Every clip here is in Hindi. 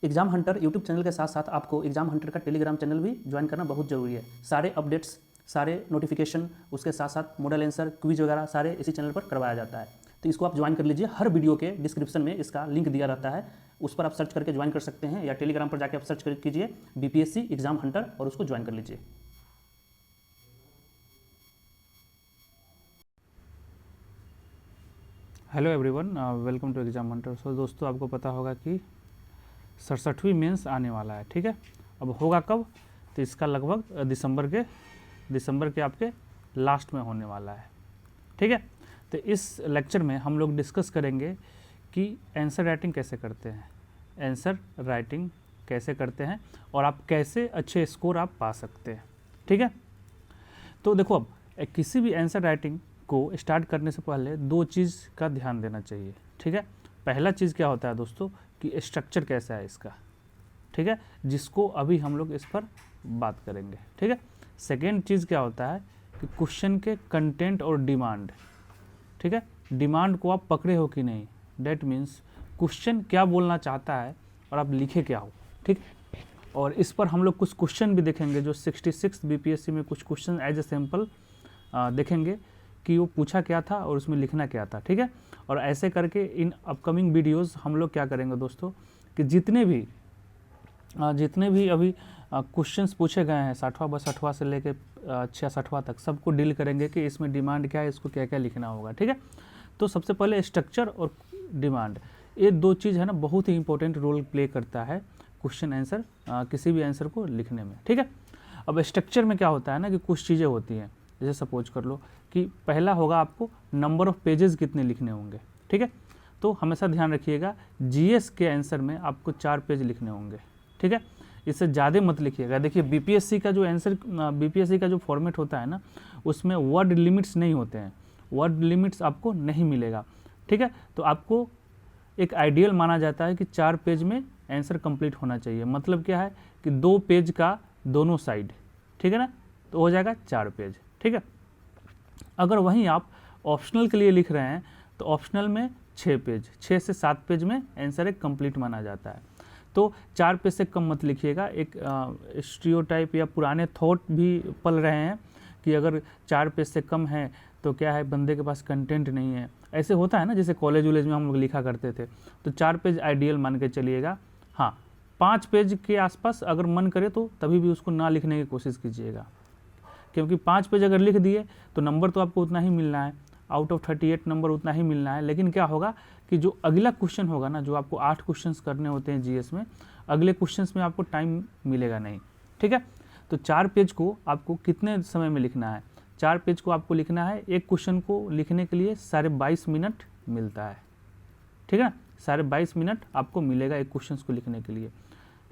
एग्जाम हंटर यूट्यूब चैनल के साथ साथ आपको एग्जाम हंटर का टेलीग्राम चैनल भी ज्वाइन करना बहुत ज़रूरी है। सारे अपडेट्स, सारे नोटिफिकेशन, उसके साथ साथ मॉडल आंसर, क्विज वगैरह सारे इसी चैनल पर करवाया जाता है। तो इसको आप ज्वाइन कर लीजिए। हर वीडियो के डिस्क्रिप्शन में इसका लिंक दिया रहता है, उस पर आप सर्च करके ज्वाइन कर सकते हैं, या टेलीग्राम पर जाकर आप सर्च कीजिए BPSC एग्जाम हंटर और उसको ज्वाइन कर लीजिए। Hello everyone, welcome to Exam Hunter. So दोस्तों, आपको पता होगा कि 67वीं मेंस आने वाला है, ठीक है। अब होगा कब? तो इसका लगभग दिसंबर के आपके लास्ट में होने वाला है, ठीक है। तो इस लेक्चर में हम लोग डिस्कस करेंगे कि आंसर राइटिंग कैसे करते हैं, और आप कैसे अच्छे स्कोर आप पा सकते हैं, ठीक है। तो देखो, अब किसी भी आंसर राइटिंग को स्टार्ट करने से पहले दो चीज़ का ध्यान देना चाहिए, ठीक है। पहला चीज़ क्या होता है दोस्तों, कि स्ट्रक्चर कैसा है इसका, ठीक है, जिसको अभी हम लोग इस पर बात करेंगे, ठीक है। सेकेंड चीज़ क्या होता है कि क्वेश्चन के कंटेंट और डिमांड, ठीक है। डिमांड को आप पकड़े हो कि नहीं, डेट मीन्स क्वेश्चन क्या बोलना चाहता है और आप लिखे क्या हो, ठीक। और इस पर हम लोग कुछ क्वेश्चन भी देखेंगे, जो 66 BPSC में कुछ क्वेश्चन एज ए सैम्पल देखेंगे कि वो पूछा क्या था और उसमें लिखना क्या था, ठीक है। और ऐसे करके इन अपकमिंग वीडियोस हम लोग क्या करेंगे दोस्तों, कि जितने भी अभी क्वेश्चंस पूछे गए हैं 60वां व 60वां से लेके 66वां तक, सबको डील करेंगे कि इसमें डिमांड क्या है, इसको क्या क्या लिखना होगा, ठीक है। तो सबसे पहले स्ट्रक्चर और डिमांड, ये दो चीज़ है ना, बहुत ही इंपॉर्टेंट रोल प्ले करता है क्वेश्चन आंसर, किसी भी आंसर को लिखने में, ठीक है। अब स्ट्रक्चर में क्या होता है ना, कि कुछ चीज़ें होती हैं, जैसे सपोज कर लो कि पहला होगा आपको नंबर ऑफ़ पेजेस कितने लिखने होंगे, ठीक है। तो हमेशा ध्यान रखिएगा, GS के आंसर में आपको 4 पेज लिखने होंगे, ठीक है। इससे ज़्यादा मत लिखिएगा। देखिए BPSC का जो फॉर्मेट होता है ना, उसमें वर्ड लिमिट्स नहीं होते हैं, वर्ड लिमिट्स आपको नहीं मिलेगा, ठीक है। तो आपको एक आइडियल माना जाता है कि 4 पेज में आंसर कंप्लीट होना चाहिए। मतलब क्या है कि 2 पेज का दोनों साइड, ठीक है ना, तो हो जाएगा 4 पेज, ठीक है। अगर वहीं आप ऑप्शनल के लिए लिख रहे हैं तो ऑप्शनल में 6 पेज, 6 से 7 पेज में आंसर एक कंप्लीट माना जाता है। तो 4 पेज से कम मत लिखिएगा। एक स्टीरियोटाइप या पुराने थॉट भी पल रहे हैं कि अगर 4 पेज से कम है तो क्या है, बंदे के पास कंटेंट नहीं है। ऐसे होता है ना, जैसे कॉलेज वॉलेज में हम लोग लिखा करते थे। तो 4 पेज आइडियल मान के चलिएगा। हाँ, 5 पेज के आसपास अगर मन करे तो तभी भी उसको ना लिखने की कोशिश कीजिएगा, क्योंकि 5 पेज अगर लिख दिए तो नंबर तो आपको उतना ही मिलना है, आउट ऑफ 38 नंबर उतना ही मिलना है। लेकिन क्या होगा कि जो अगला क्वेश्चन होगा ना, जो आपको 8 क्वेश्चंस करने होते हैं GS में, अगले क्वेश्चंस में आपको टाइम मिलेगा नहीं, ठीक है। तो 4 पेज को आपको कितने समय में लिखना है? 4 पेज को आपको लिखना है, एक क्वेश्चन को लिखने के लिए 22.5 मिनट मिलता है, ठीक है ना। 22.5 मिनट आपको मिलेगा एक क्वेश्चन को लिखने के लिए,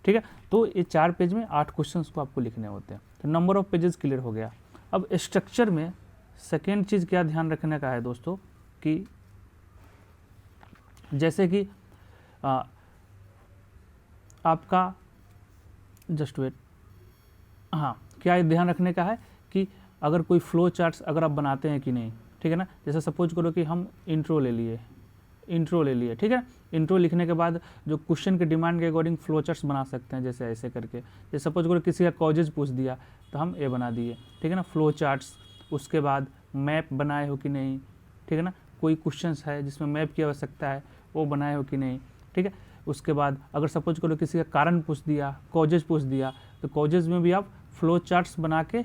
ठीक है। तो ये 4 पेज में 8 क्वेश्चंस को आपको लिखने होते हैं। तो नंबर ऑफ पेजेस क्लियर हो गया। अब स्ट्रक्चर में सेकेंड चीज़ क्या ध्यान रखने का है दोस्तों, कि जैसे कि आपका जस्ट वेट, हाँ, क्या ध्यान रखने का है कि अगर कोई फ्लो चार्ट्स अगर आप बनाते हैं कि नहीं, ठीक है ना। जैसे सपोज करो कि हम इंट्रो ले लिए, ठीक है। इंट्रो लिखने के बाद जो क्वेश्चन के डिमांड के अकॉर्डिंग फ्लो चार्ट्स बना सकते हैं, जैसे ऐसे करके। जैसे सपोज करो किसी का कॉजेज पूछ दिया तो हम ये बना दिए, ठीक है ना, फ्लो चार्ट्स। उसके बाद मैप बनाए हो कि नहीं, ठीक है ना, कोई क्वेश्चंस है जिसमें मैप की आवश्यकता है, वो बनाए हो कि नहीं, ठीक है। उसके बाद अगर सपोज करो किसी का कारण पूछ दिया, कॉजेज पूछ दिया, तो कॉजेज में भी आप फ्लो चार्ट्स बना के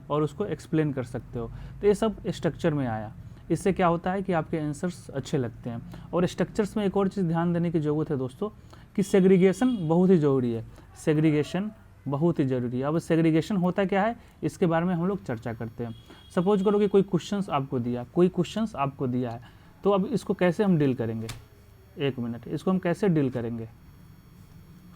और उसको एक्सप्लेन कर सकते हो। तो ये सब स्ट्रक्चर में आया। इससे क्या होता है कि आपके आंसर्स अच्छे लगते हैं। और स्ट्रक्चर्स में एक और चीज़ ध्यान देने की ज़रूरत है दोस्तों, कि सेग्रीगेशन बहुत ही ज़रूरी है। सेग्रीगेशन बहुत ही ज़रूरी है। अब सेग्रीगेशन होता क्या है, इसके बारे में हम लोग चर्चा करते हैं। सपोज करो कि कोई क्वेश्चंस आपको दिया है, तो अब इसको कैसे हम डील करेंगे? एक मिनट, इसको हम कैसे डील करेंगे?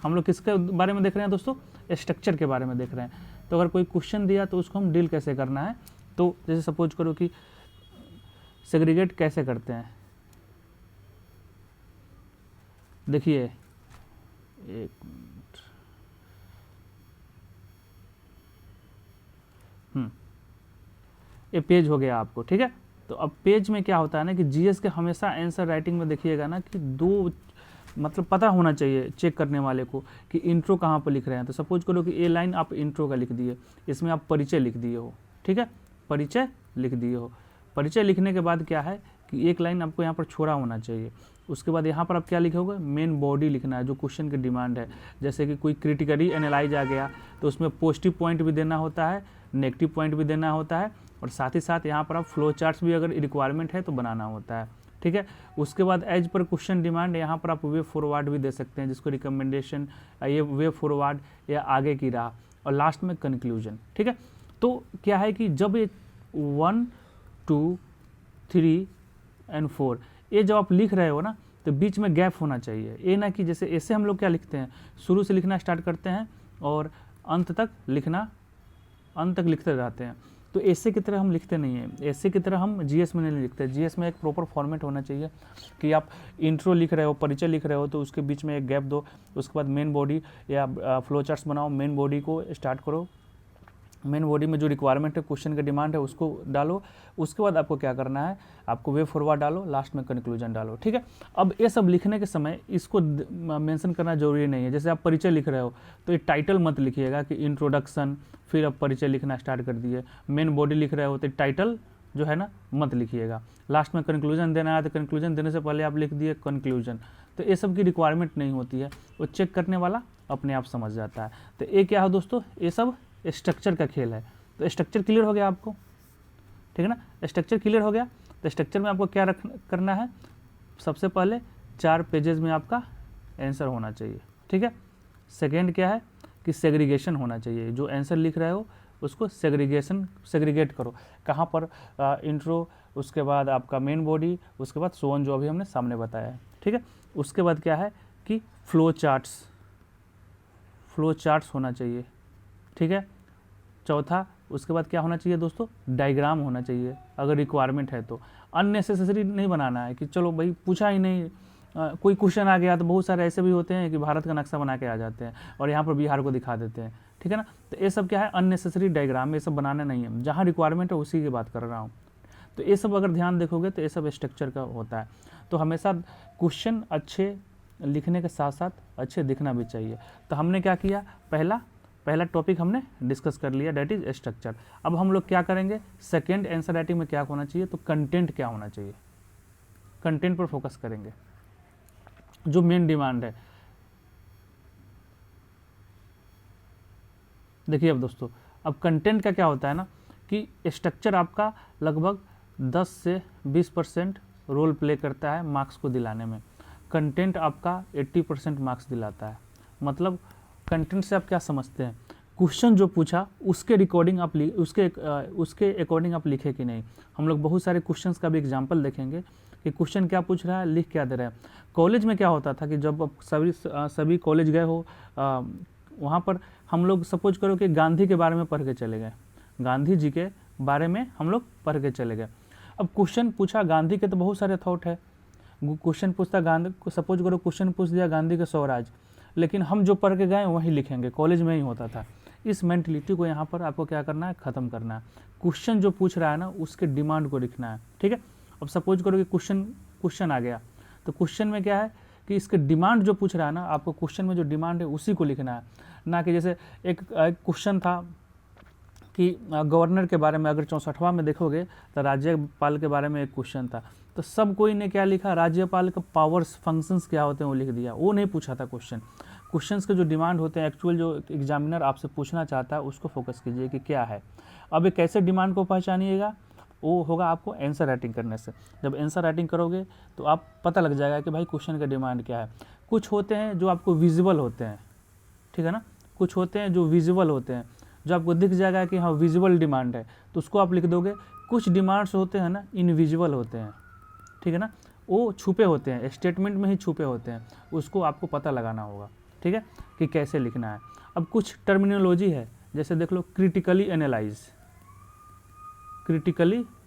हम लोग किसके बारे में देख रहे हैं दोस्तों? स्ट्रक्चर के बारे में देख रहे हैं। तो अगर कोई क्वेश्चन दिया तो उसको हम डील कैसे करना है? तो जैसे सपोज करो कि सेग्रीगेट कैसे करते हैं, देखिए, एक मिनट, ये पेज हो गया आपको, ठीक है। तो अब पेज में क्या होता है ना, कि GS के हमेशा आंसर राइटिंग में देखिएगा ना, कि 2 मतलब पता होना चाहिए चेक करने वाले को कि इंट्रो कहाँ पर लिख रहे हैं। तो सपोज करो कि ए लाइन आप इंट्रो का लिख दिए, इसमें आप परिचय लिख दिए हो, ठीक है, परिचय लिख दिए हो। परिचय लिखने के बाद क्या है कि एक लाइन आपको यहाँ पर छोड़ा होना चाहिए। उसके बाद यहाँ पर आप क्या लिखोगे, मेन बॉडी लिखना है जो क्वेश्चन की डिमांड है। जैसे कि कोई क्रिटिकली एनालाइज आ गया तो उसमें पॉजिटिव पॉइंट भी देना होता है, नेगेटिव पॉइंट भी देना होता है, और साथ ही साथ यहाँ पर आप फ्लो चार्ट्स भी अगर रिक्वायरमेंट है तो बनाना होता है, ठीक है। उसके बाद एज पर क्वेश्चन डिमांड यहाँ पर आप वे फॉरवर्ड भी दे सकते हैं, जिसको रिकमेंडेशन, ये वे फॉरवर्ड या आगे की राह, और लास्ट में कंक्लूजन, ठीक है। तो क्या है कि जब ये 1 2 3 और 4 ये जब आप लिख रहे हो ना तो बीच में गैप होना चाहिए। ये ना कि जैसे ऐसे हम लोग क्या लिखते हैं, शुरू से लिखना स्टार्ट करते हैं और अंत तक लिखते रहते हैं। तो ऐसे की तरह हम लिखते नहीं हैं, ऐसे की तरह हम जीएस में नहीं लिखते। जीएस में एक प्रॉपर फॉर्मेट होना चाहिए कि आप इंट्रो लिख रहे हो, परिचय लिख रहे हो तो उसके बीच में एक गैप दो, उसके बाद मेन बॉडी या फ्लो चार्ट्स बनाओ, मेन बॉडी को स्टार्ट करो, मेन बॉडी में जो रिक्वायरमेंट है, क्वेश्चन का डिमांड है उसको डालो। उसके बाद आपको क्या करना है, आपको वे फॉरवर्ड डालो, लास्ट में कंक्लूजन डालो, ठीक है। अब ये सब लिखने के समय इसको मेंशन करना जरूरी नहीं है। जैसे आप परिचय लिख रहे हो तो ये टाइटल मत लिखिएगा कि इंट्रोडक्शन, फिर आप परिचय लिखना स्टार्ट कर दिए। मेन बॉडी लिख रहे हो तो टाइटल जो है ना मत लिखिएगा। लास्ट में कंक्लूजन देना है तो कंक्लूजन देने से पहले आप लिख दिए कंक्लूजन। तो ये सब की रिक्वायरमेंट नहीं होती है, वो चेक करने वाला अपने आप समझ जाता है। तो ये क्या है दोस्तों, ये सब स्ट्रक्चर का खेल है। तो स्ट्रक्चर क्लियर हो गया आपको, ठीक है ना। स्ट्रक्चर क्लियर हो गया तो स्ट्रक्चर में आपको क्या करना है, सबसे पहले 4 पेजेस में आपका आंसर होना चाहिए, ठीक है। सेकेंड क्या है कि सेग्रीगेशन होना चाहिए, जो आंसर लिख रहे हो उसको सेग्रीगेट करो। कहाँ पर, इंट्रो, उसके बाद आपका मेन बॉडी, उसके बाद सोन जो अभी हमने सामने बताया है, ठीक है। उसके बाद क्या है कि फ्लो चार्ट्स होना चाहिए, ठीक है। चौथा, उसके बाद क्या होना चाहिए दोस्तों, डायग्राम होना चाहिए अगर रिक्वायरमेंट है तो। अननेसेसरी नहीं बनाना है कि चलो भाई पूछा ही नहीं, कोई क्वेश्चन आ गया। तो बहुत सारे ऐसे भी होते हैं कि भारत का नक्शा बना के आ जाते हैं और यहाँ पर बिहार को दिखा देते हैं, ठीक है ना। तो ये सब क्या है, अननेसेसरी डायग्राम, ये सब बनाना नहीं है। जहाँ रिक्वायरमेंट है उसी की बात कर रहा हूँ। तो ये सब अगर ध्यान देखोगे तो ये सब स्ट्रक्चर का होता है। तो हमेशा क्वेश्चन अच्छे लिखने के साथ साथ अच्छे दिखना भी चाहिए। तो हमने क्या किया, पहला टॉपिक हमने डिस्कस कर लिया, दैट इज स्ट्रक्चर। अब हम लोग क्या करेंगे, सेकेंड आंसर राइटिंग में क्या होना चाहिए, तो कंटेंट क्या होना चाहिए, कंटेंट पर फोकस करेंगे, जो मेन डिमांड है। देखिए अब दोस्तों, अब कंटेंट का क्या होता है ना कि स्ट्रक्चर आपका लगभग 10 से 20% रोल प्ले करता है मार्क्स को दिलाने में। कंटेंट आपका 80% मार्क्स दिलाता है। मतलब कंटेंट से आप क्या समझते हैं, क्वेश्चन जो पूछा उसके रिकॉर्डिंग आप उसके अकॉर्डिंग आप लिखे कि नहीं। हम लोग बहुत सारे क्वेश्चंस का भी एग्जांपल देखेंगे कि क्वेश्चन क्या पूछ रहा है, लिख क्या दे रहा है। कॉलेज में क्या होता था कि जब आप सभी कॉलेज गए हो, वहाँ पर हम लोग सपोज करो कि गांधी के बारे में पढ़ के चले गए, गांधी जी के बारे में हम लोग पढ़ के चले गए। अब क्वेश्चन पूछा, गांधी के तो बहुत सारे थॉट है, क्वेश्चन पूछता गांधी, सपोज करो क्वेश्चन पूछ दिया गांधी के स्वराज, लेकिन हम जो पढ़ के गए वहीं लिखेंगे, कॉलेज में ही होता था। इस मेंटलिटी को यहाँ पर आपको क्या करना है, ख़त्म करना है। क्वेश्चन जो पूछ रहा है ना उसके डिमांड को लिखना है, ठीक है। अब सपोज करो कि क्वेश्चन आ गया, तो क्वेश्चन में क्या है कि इसके डिमांड जो पूछ रहा है ना, आपको क्वेश्चन में जो डिमांड है उसी को लिखना है। ना कि जैसे एक क्वेश्चन था कि गवर्नर के बारे में, अगर 64वां में देखोगे तो राज्यपाल के बारे में एक क्वेश्चन था, तो सब कोई ने क्या लिखा, राज्यपाल का पावर्स फंक्शंस क्या होते हैं वो लिख दिया। वो नहीं पूछा था क्वेश्चंस के जो डिमांड होते हैं, एक्चुअल जो एग्जामिनर आपसे पूछना चाहता है उसको फोकस कीजिए कि क्या है। अब एक कैसे डिमांड को पहचानिएगा, वो होगा आपको आंसर राइटिंग करने से। जब आंसर राइटिंग करोगे तो आप पता लग जाएगा कि भाई क्वेश्चन का डिमांड क्या है। कुछ होते हैं जो आपको विजिबल होते हैं, ठीक है ना, कुछ होते हैं जो विजिबल होते हैं, जो आपको दिख जाएगा कि हाँ विजुअल डिमांड है, तो उसको आप लिख दोगे। कुछ डिमांड्स होते हैं ना इनविजिबल होते हैं, ठीक है ना, वो छुपे होते हैं, स्टेटमेंट में ही छुपे होते हैं, उसको आपको पता लगाना होगा, ठीक है, कि कैसे लिखना है। अब कुछ टर्मिनोलॉजी है, जैसे देख लो क्रिटिकली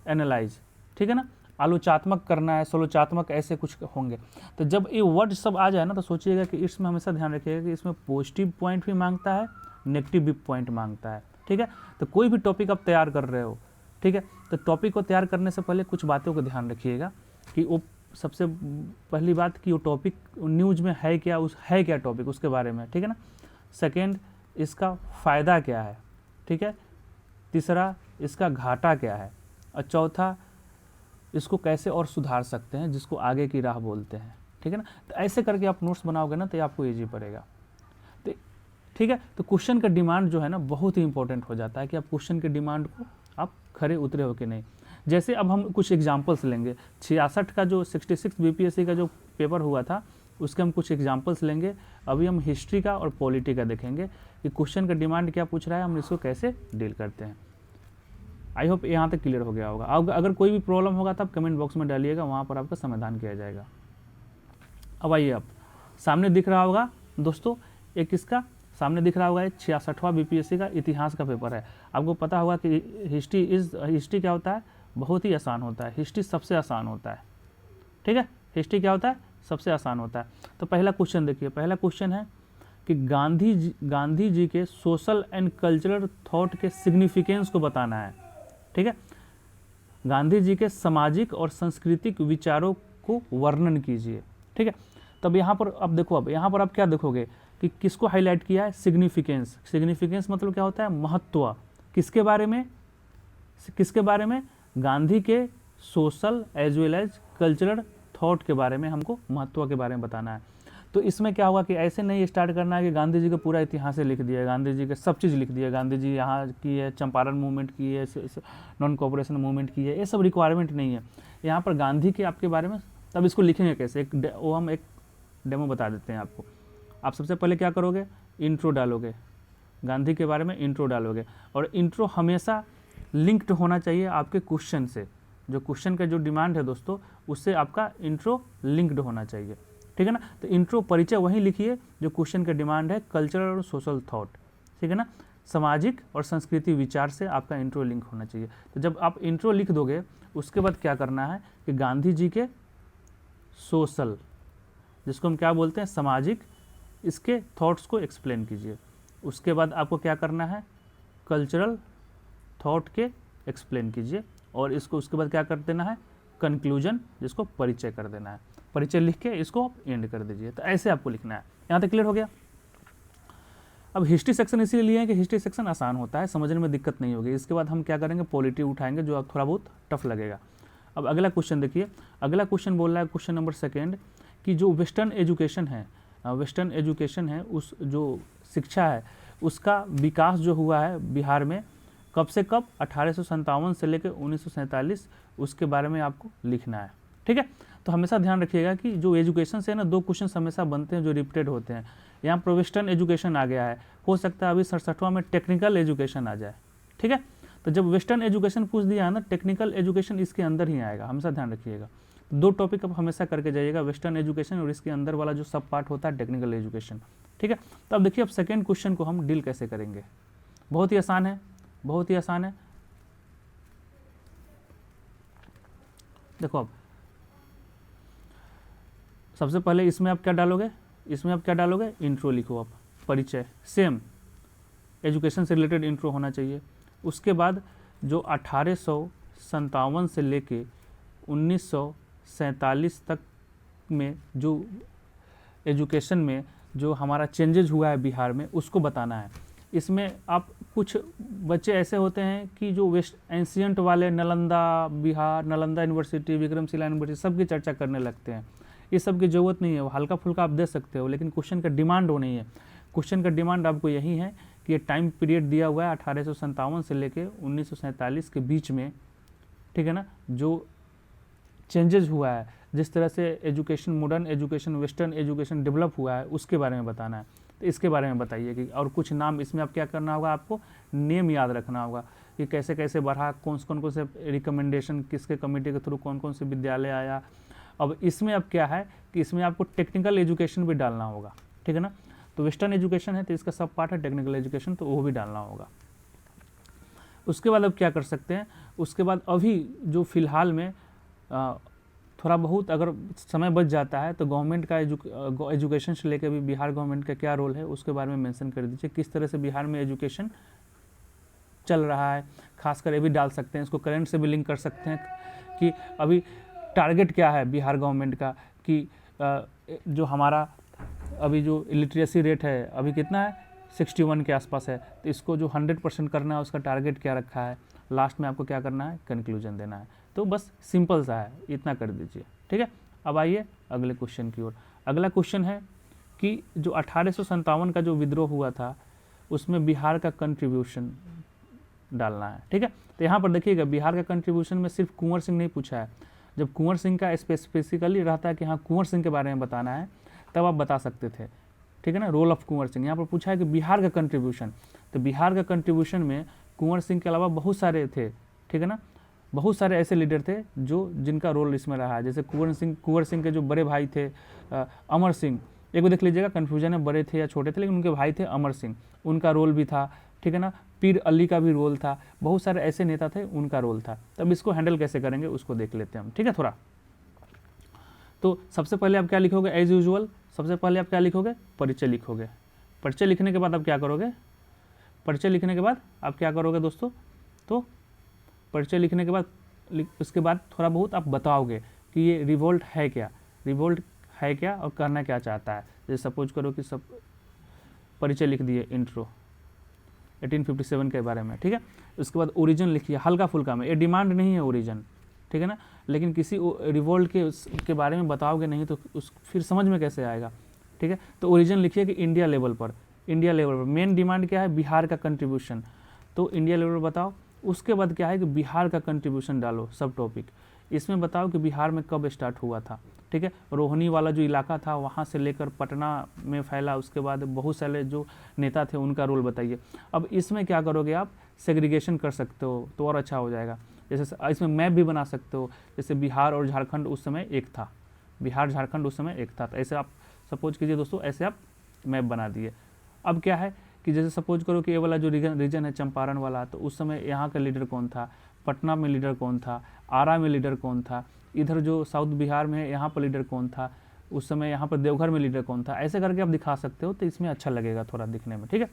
एनालाइज, ठीक है ना, आलोचात्मक करना है, सलोचात्मक, ऐसे कुछ होंगे। तो जब ये वर्ड सब आ जाए ना तो सोचिएगा कि इसमें हमेशा ध्यान रखिएगा कि इसमें पॉजिटिव पॉइंट भी मांगता है, नेगेटिव भी पॉइंट मांगता है, ठीक है। तो कोई भी टॉपिक आप तैयार कर रहे हो, ठीक है, तो टॉपिक को तैयार करने से पहले कुछ बातों को ध्यान रखिएगा कि वो सबसे पहली बात कि वो टॉपिक न्यूज में है क्या, है क्या टॉपिक उसके बारे में, ठीक है ना। सेकेंड, इसका फ़ायदा क्या है, ठीक है। तीसरा, इसका घाटा क्या है। और चौथा, इसको कैसे और सुधार सकते हैं, जिसको आगे की राह बोलते हैं, ठीक है ना। तो ऐसे करके आप नोट्स बनाओगे ना तो ये आपको ईजी पड़ेगा। तो ठीक है, तो क्वेश्चन का डिमांड जो है ना बहुत ही इंपॉर्टेंट हो जाता है कि आप क्वेश्चन के डिमांड को आप खरे उतरे हो कि नहीं। जैसे अब हम कुछ एग्जाम्पल्स लेंगे, 66 का जो 66 बीपीएससी का जो पेपर हुआ था उसके हम कुछ एग्जाम्पल्स लेंगे। अभी हम हिस्ट्री का और पॉलिटी का देखेंगे कि क्वेश्चन का डिमांड क्या पूछ रहा है, हम इसको कैसे डील करते हैं। आई होप यहाँ तक क्लियर हो गया होगा। अब अगर कोई भी प्रॉब्लम होगा तो आप कमेंट बॉक्स में डालिएगा, वहाँ पर आपका समाधान किया जाएगा। अब आइए, आप सामने दिख रहा होगा दोस्तों, एक इसका सामने दिख रहा होगा, 66वां बीपीएससी का इतिहास का पेपर है। आपको पता होगा कि हिस्ट्री क्या होता है, बहुत ही आसान होता है। हिस्ट्री सबसे आसान होता है, ठीक है। हिस्ट्री क्या होता है, सबसे आसान होता है। तो पहला क्वेश्चन देखिए, पहला क्वेश्चन है कि गांधी जी के सोशल एंड कल्चरल थॉट के सिग्निफिकेंस को बताना है, ठीक है। गांधी जी के सामाजिक और सांस्कृतिक विचारों को वर्णन कीजिए, ठीक है। तब यहाँ पर अब देखो, अब यहाँ पर आप क्या देखोगे कि किसको हाईलाइट किया है, सिग्निफिकेंस। सिग्निफिकेंस मतलब क्या होता है, महत्व। किसके बारे में, किसके बारे में, गांधी के social as well as cultural thought के बारे में हमको महत्व के बारे में बताना है। तो इसमें क्या होगा कि ऐसे नहीं स्टार्ट करना है कि गांधी जी का पूरा इतिहास लिख दिया, गांधी जी का सब चीज़ लिख दिया, गांधी जी यहाँ की है, चंपारण मूवमेंट की है, नॉन कोऑपरेशन मूवमेंट की है, ये सब रिक्वायरमेंट नहीं है यहाँ पर गांधी के आपके बारे में। तब इसको लिखेंगे कैसे, हम एक डेमो बता देते हैं आपको। आप सबसे पहले क्या करोगे, इंट्रो डालोगे, गांधी के बारे में इंट्रो डालोगे। और इंट्रो हमेशा लिंक्ड होना चाहिए आपके क्वेश्चन से। जो क्वेश्चन का जो डिमांड है दोस्तों, उससे आपका इंट्रो लिंक्ड होना चाहिए, ठीक है ना। तो इंट्रो परिचय वहीं लिखिए जो क्वेश्चन का डिमांड है, कल्चरल और सोशल थॉट, ठीक है ना। सामाजिक और संस्कृति विचार से आपका इंट्रो लिंक होना चाहिए। तो जब आप इंट्रो लिख दोगे, उसके बाद क्या करना है कि गांधी जी के सोशल, जिसको हम क्या बोलते हैं, सामाजिक, इसके थॉट्स को एक्सप्लेन कीजिए। उसके बाद आपको क्या करना है, कल्चरल थॉट के एक्सप्लेन कीजिए। और इसको उसके बाद क्या कर देना है, कंक्लूजन, जिसको परिचय कर देना है। परिचय लिख के इसको आप एंड कर दीजिए। तो ऐसे आपको लिखना है। यहाँ तक क्लियर हो गया। अब हिस्ट्री सेक्शन इसीलिए लिए हैं कि हिस्ट्री सेक्शन आसान होता है, समझने में दिक्कत नहीं होगी। इसके बाद हम क्या करेंगे, पॉलिटी उठाएंगे जो आप थोड़ा बहुत टफ लगेगा। अब अगला क्वेश्चन देखिए, अगला क्वेश्चन बोल रहा है, क्वेश्चन नंबर 2 कि जो वेस्टर्न एजुकेशन है, उस जो शिक्षा है उसका विकास जो हुआ है बिहार में कब से कब, 1857 से लेकर 1947, उसके बारे में आपको लिखना है, ठीक है। तो हमेशा ध्यान रखिएगा कि जो एजुकेशन से ना 2 क्वेश्चन हमेशा बनते हैं जो रिपीटेड होते हैं। यहाँ पर वेस्टर्न एजुकेशन आ गया है, हो सकता है अभी 67वां में टेक्निकल एजुकेशन आ जाए, ठीक है। तो जब वेस्टर्न एजुकेशन पूछ दिया है ना, टेक्निकल एजुकेशन इसके अंदर ही आएगा, हमेशा ध्यान रखिएगा। 2 टॉपिक आप हमेशा करके जाइएगा, वेस्टर्न एजुकेशन और इसके अंदर वाला जो सब पार्ट होता है टेक्निकल एजुकेशन, ठीक है। तो अब देखिए, अब सेकेंड क्वेश्चन को हम डील कैसे करेंगे। बहुत ही आसान है, बहुत ही आसान है। देखो, अब सबसे पहले इसमें आप क्या डालोगे, इंट्रो लिखो आप, परिचय, सेम एजुकेशन से रिलेटेड इंट्रो होना चाहिए। उसके बाद जो 1857 से लेके 1947 तक में जो एजुकेशन में जो हमारा चेंजेज हुआ है बिहार में, उसको बताना है। इसमें आप कुछ बच्चे ऐसे होते हैं कि जो वेस्ट एंशियंट वाले नालंदा यूनिवर्सिटी, विक्रमशिला यूनिवर्सिटी सबकी चर्चा करने लगते हैं। ये सब की ज़रूरत नहीं है, वो हल्का फुल्का आप दे सकते हो, लेकिन क्वेश्चन का डिमांड वो नहीं है। क्वेश्चन का डिमांड आपको यही है कि ये टाइम पीरियड दिया हुआ है 1857 से लेकर 1947 के बीच में, ठीक है ना, जो चेंजेस हुआ है, जिस तरह से education, modern education, western education develop हुआ है, उसके बारे में बताना है। तो इसके बारे में बताइए कि, और कुछ नाम इसमें आप क्या करना होगा, आपको नेम याद रखना होगा कि कैसे कैसे बढ़ा, कौन से रिकमेंडेशन, किसके कमेटी के थ्रू कौन से विद्यालय आया। अब इसमें अब क्या है कि इसमें आपको टेक्निकल एजुकेशन भी डालना होगा, ठीक है ना। तो वेस्टर्न एजुकेशन है तो इसका सब पार्ट है टेक्निकल एजुकेशन, तो वो भी डालना होगा। उसके बाद अब क्या कर सकते हैं, उसके बाद अभी जो फिलहाल में थोड़ा बहुत अगर समय बच जाता है तो गवर्नमेंट का एजुकेशन से लेकर भी बिहार गवर्नमेंट का क्या रोल है उसके बारे में मेंशन कर दीजिए, किस तरह से बिहार में एजुकेशन चल रहा है। खासकर ये भी डाल सकते हैं, इसको करंट से भी लिंक कर सकते हैं कि अभी टारगेट क्या है बिहार गवर्नमेंट का कि जो हमारा अभी जो लिटरेसी रेट है अभी कितना है 61 के आसपास है, तो इसको जो 100% करना है उसका टारगेट क्या रखा है, लास्ट में आपको क्या करना है, कंक्लूजन देना है। तो बस सिंपल सा है, इतना कर दीजिए, ठीक है। अब आइए अगले क्वेश्चन की ओर। अगला क्वेश्चन है कि जो 1857 का जो विद्रोह हुआ था उसमें बिहार का कंट्रीब्यूशन डालना है, ठीक है। तो यहाँ पर देखिएगा बिहार का कंट्रीब्यूशन में सिर्फ कुंवर सिंह नहीं पूछा है। जब कुंवर सिंह का स्पेसिफिकली रहता है कि हाँ कुंवर सिंह के बारे में बताना है तब आप बता सकते थे, ठीक है ना, रोल ऑफ कुंवर सिंह। यहाँ पर पूछा है कि बिहार का कंट्रीब्यूशन, तो बिहार का कंट्रीब्यूशन में कुंवर सिंह के अलावा बहुत सारे थे, ठीक है ना, बहुत सारे ऐसे लीडर थे जो जिनका रोल इसमें रहा है। जैसे कुंवर सिंह के जो बड़े भाई थे अमर सिंह, एक बार देख लीजिएगा कन्फ्यूजन है बड़े थे या छोटे थे, लेकिन उनके भाई थे अमर सिंह, उनका रोल भी था, ठीक है ना। पीर अली का भी रोल था, बहुत सारे ऐसे नेता थे उनका रोल था। तब इसको हैंडल कैसे करेंगे उसको देख लेते हैं हम, ठीक है थोड़ा। तो सबसे पहले आप क्या लिखोगे, एज यूजुअल सबसे पहले आप क्या लिखोगे, परिचय लिखोगे। परिचय लिखने के बाद आप क्या करोगे, परिचय लिखने के बाद आप क्या करोगे दोस्तों, तो परिचय लिखने के बाद उसके बाद थोड़ा बहुत आप बताओगे कि ये रिवोल्ट है क्या, रिवोल्ट है क्या और करना क्या चाहता है। जैसे सपोज करो कि सब परिचय लिख दिए, इंट्रो 1857 के बारे में, ठीक है। उसके बाद ओरिजिन लिखिए हल्का फुल्का में, ये डिमांड नहीं है ओरिजिन, ठीक है ना, लेकिन किसी रिवोल्ट के बारे में बताओगे नहीं तो उस फिर समझ में कैसे आएगा, ठीक है। तो ओरिजिन लिखिए कि इंडिया लेवल पर, इंडिया लेवल पर मेन डिमांड क्या है, बिहार का कंट्रीब्यूशन, तो इंडिया लेवल पर बताओ। उसके बाद क्या है कि बिहार का कंट्रीब्यूशन डालो, सब टॉपिक इसमें बताओ कि बिहार में कब स्टार्ट हुआ था, ठीक है। रोहनी वाला जो इलाका था वहाँ से लेकर पटना में फैला, उसके बाद बहुत सारे जो नेता थे उनका रोल बताइए। अब इसमें क्या करोगे आप, सेग्रीगेशन कर सकते हो तो और अच्छा हो जाएगा। जैसे इसमें मैप भी बना सकते हो, जैसे बिहार और झारखंड उस समय एक था, बिहार झारखंड उस समय एक था, तो ऐसे आप सपोज कीजिए दोस्तों, ऐसे आप मैप बना दिए। अब क्या है कि जैसे सपोज करो कि ये वाला जो रीजन है चंपारण वाला, तो उस समय यहाँ का लीडर कौन था, पटना में लीडर कौन था, आरा में लीडर कौन था, इधर जो साउथ बिहार में है यहाँ पर लीडर कौन था, उस समय यहाँ पर देवघर में लीडर कौन था, ऐसे करके आप दिखा सकते हो, तो इसमें अच्छा लगेगा थोड़ा दिखने में, ठीक है।